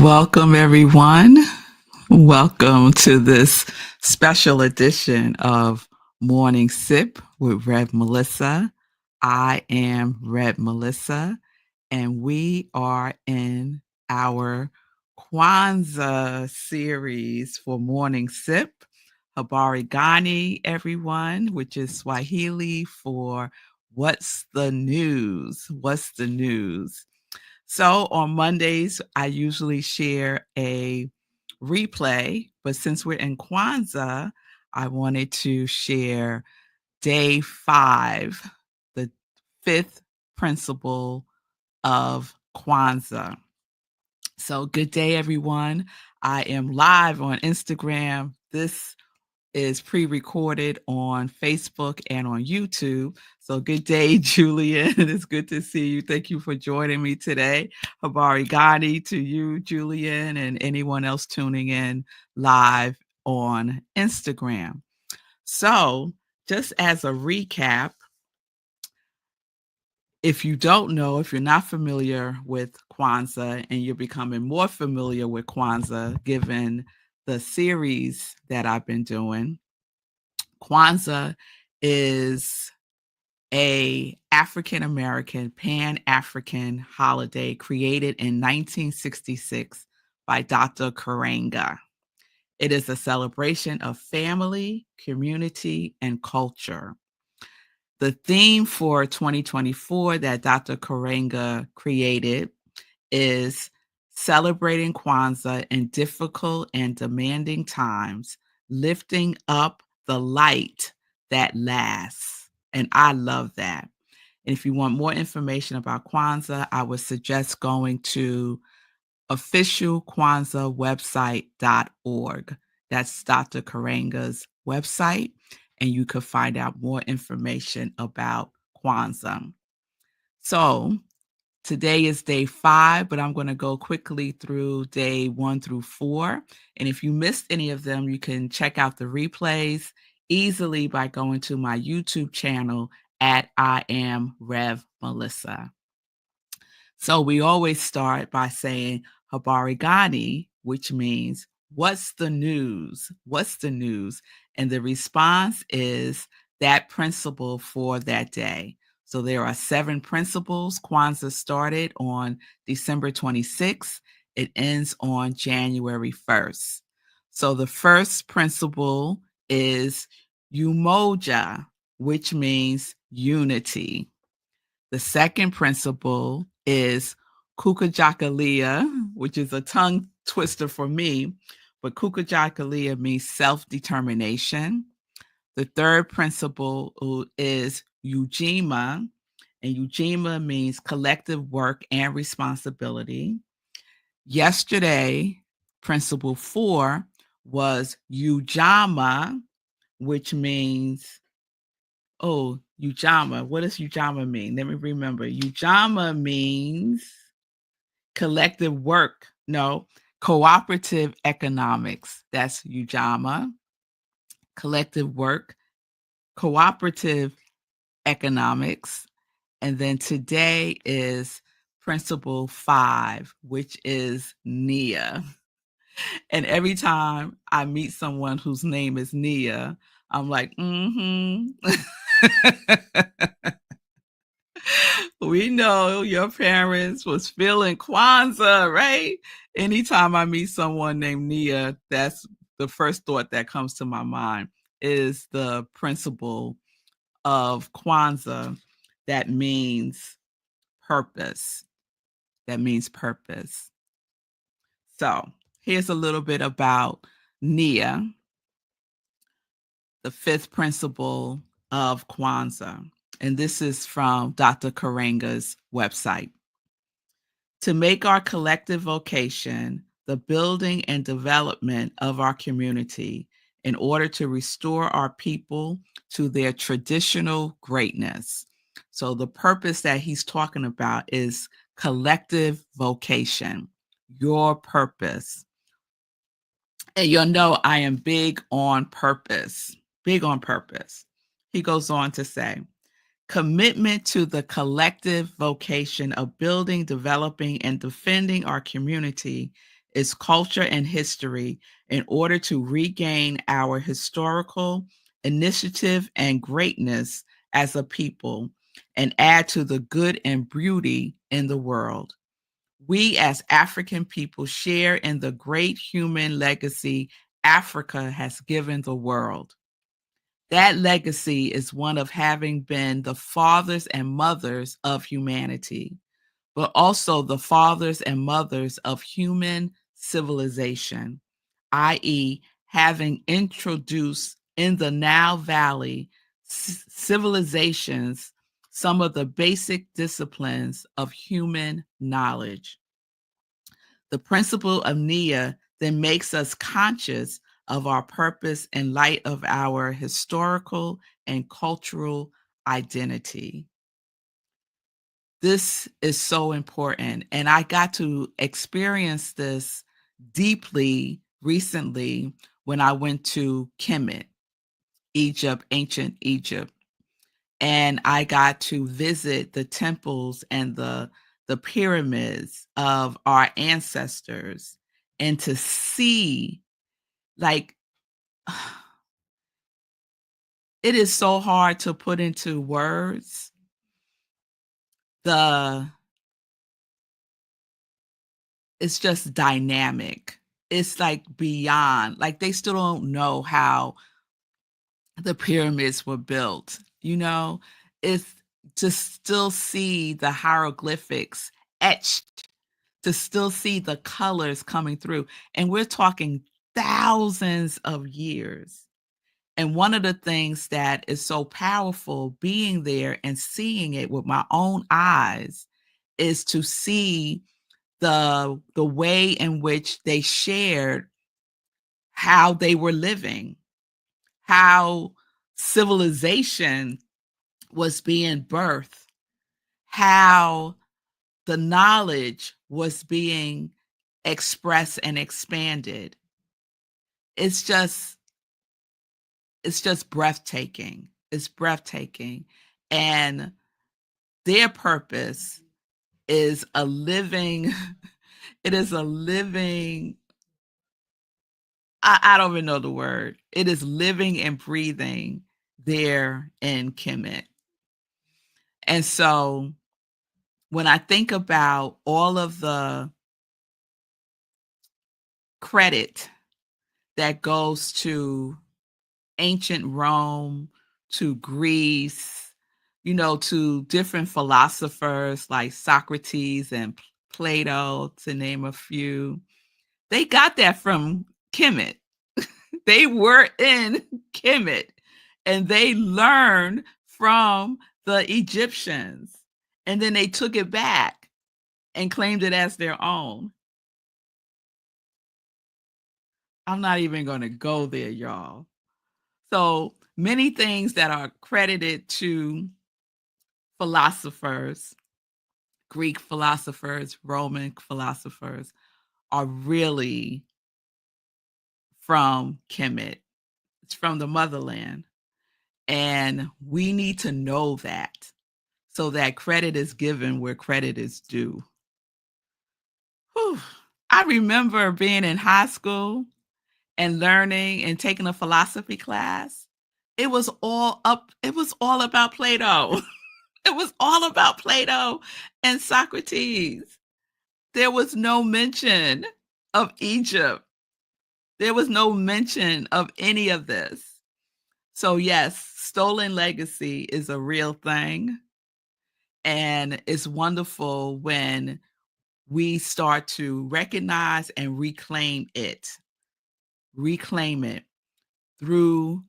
Welcome, everyone. Welcome to this special edition of Morning Sip with Rev Melissa. I am Rev Melissa, and we are in our Kwanzaa series for Morning Sip. Habari Gani, everyone, which is Swahili for What's the News? What's the News? So on Mondays, I usually share a replay, but since we're in Kwanzaa, I wanted to share day 5, the fifth principle of Kwanzaa. So good day, everyone. I am live on Instagram. This is pre-recorded on Facebook and on YouTube. So good day, Julian. It's good to see you. Thank you for joining me today. Habari Gani to you, Julian, and anyone else tuning in live on Instagram. So just as a recap, if you don't know, if you're not familiar with Kwanzaa and you're becoming more familiar with Kwanzaa, given the series that I've been doing, Kwanzaa is a African American Pan-African holiday created in 1966 by Dr. Karenga. It is a celebration of family, community, and culture. The theme for 2024 that Dr. Karenga created is celebrating Kwanzaa in difficult and demanding times, lifting up the light that lasts. And I love that. And if you want more information about Kwanzaa, I would suggest going to officialkwanzaawebsite.org. That's Dr. Karenga's website, and you could find out more information about Kwanzaa. So today is day 5, but I'm going to go quickly through day 1 through 4. And if you missed any of them, you can check out the replays easily by going to my YouTube channel at I Am Rev Melissa. So we always start by saying Habari Gani, which means what's the news? What's the news? And the response is that principle for that day. So there are 7 principles. Kwanzaa started on December 26th. It ends on January 1st. So the first principle is umoja, which means unity. The second principle is kukajakalia, which is a tongue twister for me, but kukajakalia means self-determination. The third principle is ujima, and ujima means collective work and responsibility. Yesterday, principle 4 was ujama, which means Ujama. What does Ujama mean? Let me remember. Ujama means collective work. No, cooperative economics. That's Ujama. Collective work, cooperative economics. And then today is principle 5, which is Nia. And every time I meet someone whose name is Nia, I'm like, we know your parents was feeling Kwanzaa, right? Anytime I meet someone named Nia, that's the first thought that comes to my mind is the principle of Kwanzaa that means purpose. That means purpose. So here's a little bit about Nia, the 5th principle of Kwanzaa. And this is from Dr. Karenga's website. To make our collective vocation the building and development of our community in order to restore our people to their traditional greatness. So the purpose that he's talking about is collective vocation, your purpose. And you'll know I am big on purpose, big on purpose. He goes on to say, commitment to the collective vocation of building, developing, and defending our community its culture and history in order to regain our historical initiative and greatness as a people and add to the good and beauty in the world. We as African people share in the great human legacy Africa has given the world. That legacy is one of having been the fathers and mothers of humanity, but also the fathers and mothers of human civilization, i.e., having introduced in the Nile Valley civilizations some of the basic disciplines of human knowledge. The principle of Nia then makes us conscious of our purpose in light of our historical and cultural identity. This is so important, and I got to experience this deeply recently when I went to Kemet, Egypt, ancient Egypt, and I got to visit the temples and the pyramids of our ancestors and to see, like, it is so hard to put into words the it's just dynamic. It's like beyond, like they still don't know how the pyramids were built, you know? It's to still see the hieroglyphics etched, to still see the colors coming through. And we're talking thousands of years. And one of the things that is so powerful being there and seeing it with my own eyes is to see the way in which they shared how they were living, how civilization was being birthed, how the knowledge was being expressed and expanded. It's just it's just breathtaking. It's breathtaking. And their purpose is a living it is a living I don't even know the word. It is living and breathing there in Kemet. And so when I think about all of the credit that goes to ancient Rome, to Greece, you know, to different philosophers like Socrates and Plato, to name a few, they got that from Kemet. They were in Kemet and they learned from the Egyptians. And then they took it back and claimed it as their own. I'm not even going to go there, y'all. So many things that are credited to philosophers, Greek philosophers, Roman philosophers, are really from Kemet. It's from the motherland. And we need to know that so that credit is given where credit is due. Whew. I remember being in high school and learning and taking a philosophy class. It was all about Plato. It was all about Plato and Socrates. There was no mention of Egypt. There was no mention of any of this. So yes, stolen legacy is a real thing. And it's wonderful when we start to recognize and reclaim it through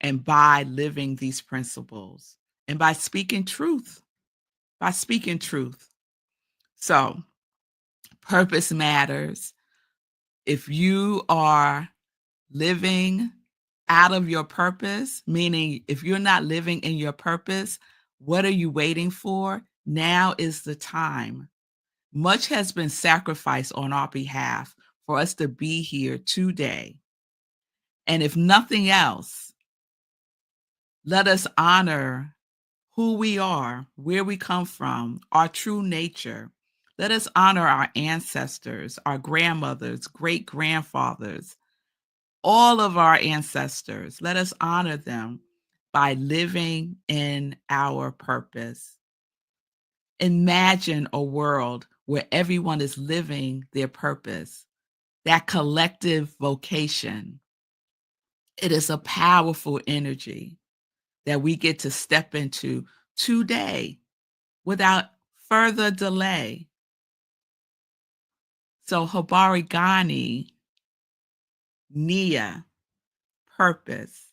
and by living these principles and by speaking truth, by speaking truth. So, purpose matters. If you are living out of your purpose, meaning if you're not living in your purpose, what are you waiting for? Now is the time. Much has been sacrificed on our behalf for us to be here today. And if nothing else, let us honor who we are, where we come from, our true nature, Let us honor our ancestors, our grandmothers, great grandfathers, all of our ancestors. Let us honor them by living in our purpose. Imagine a world where everyone is living their purpose, that collective vocation. It is a powerful energy that we get to step into today without further delay. So, Habari Gani, Nia, purpose,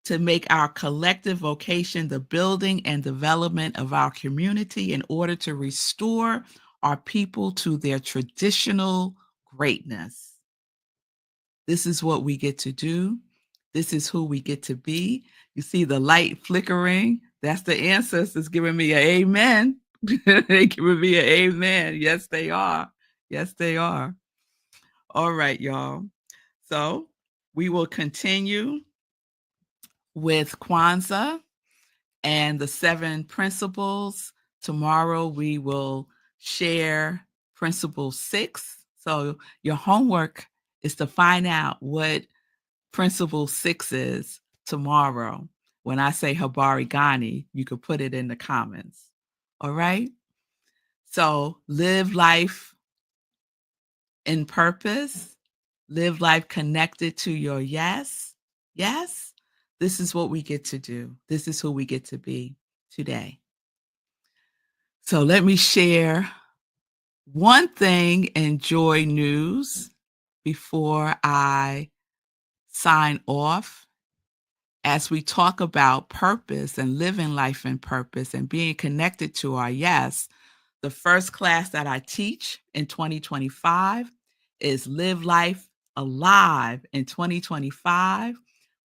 to make our collective vocation the building and development of our community in order to restore our people to their traditional greatness. This is what we get to do. This is who we get to be. You see the light flickering. That's the ancestors giving me an amen. They giving me an amen. Yes, they are. Yes, they are. All right, y'all. So we will continue with Kwanzaa and the 7 principles. Tomorrow we will share principle 6. So your homework is to find out what principle 6 is tomorrow. When I say Habari Gani, you could put it in the comments. All right? So live life in purpose, live life connected to your yes. Yes, this is what we get to do. This is who we get to be today. So let me share one thing in joy news before I sign off. As we talk about purpose and living life in purpose and being connected to our yes, the first class that I teach in 2025 is Live Life Alive in 2025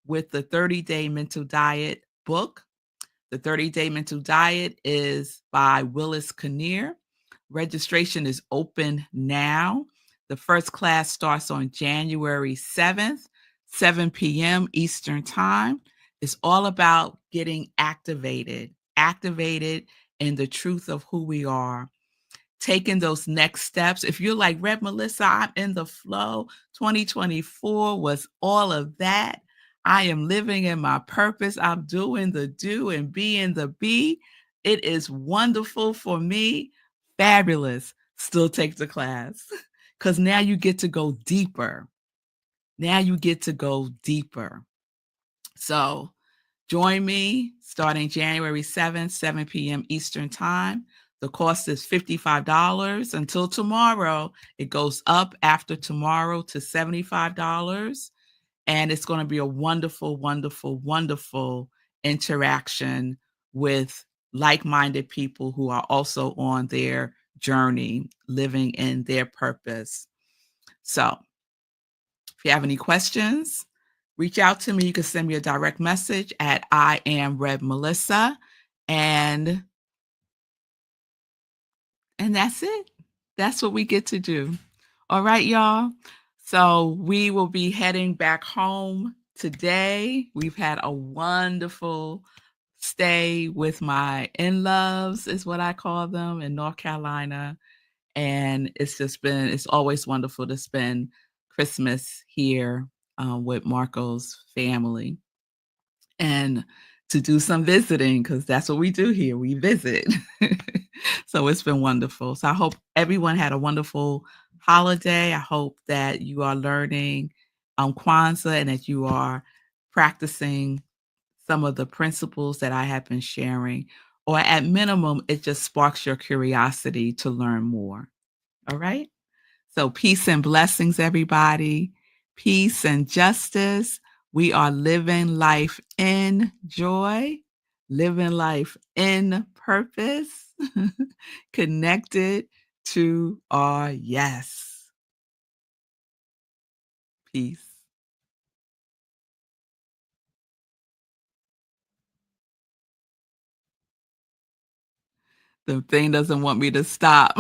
with the 30-Day Mental Diet book. The 30-Day Mental Diet is by Willis Kinnear. Registration is open now. The first class starts on January 7th, 7 p.m. Eastern Time. It's all about getting activated in the truth of who we are, taking those next steps. If you're like, Red Melissa, I'm in the flow. 2024 was all of that. I am living in my purpose. I'm doing the do and being the be. It is wonderful for me. Fabulous. Still take the class because now you get to go deeper. Now you get to go deeper. So join me starting January 7th, 7 p.m. Eastern Time. The cost is $55 until tomorrow. It goes up after tomorrow to $75. And it's going to be a wonderful, wonderful, wonderful interaction with like-minded people who are also on their journey, living in their purpose. So if you have any questions, reach out to me. You can send me a direct message at I am Red Melissa. And that's it. That's what we get to do. All right, y'all. So we will be heading back home today. We've had a wonderful stay with my in-laws, is what I call them, in North Carolina. And it's always wonderful to spend Christmas here with Marco's family and to do some visiting because that's what we do here. We visit. So it's been wonderful. So I hope everyone had a wonderful holiday. I hope that you are learning Kwanzaa and that you are practicing some of the principles that I have been sharing, or at minimum, it just sparks your curiosity to learn more. All right. So peace and blessings, everybody. Peace and justice. We are living life in joy, living life in purpose, connected to our yes. Peace. The thing doesn't want me to stop.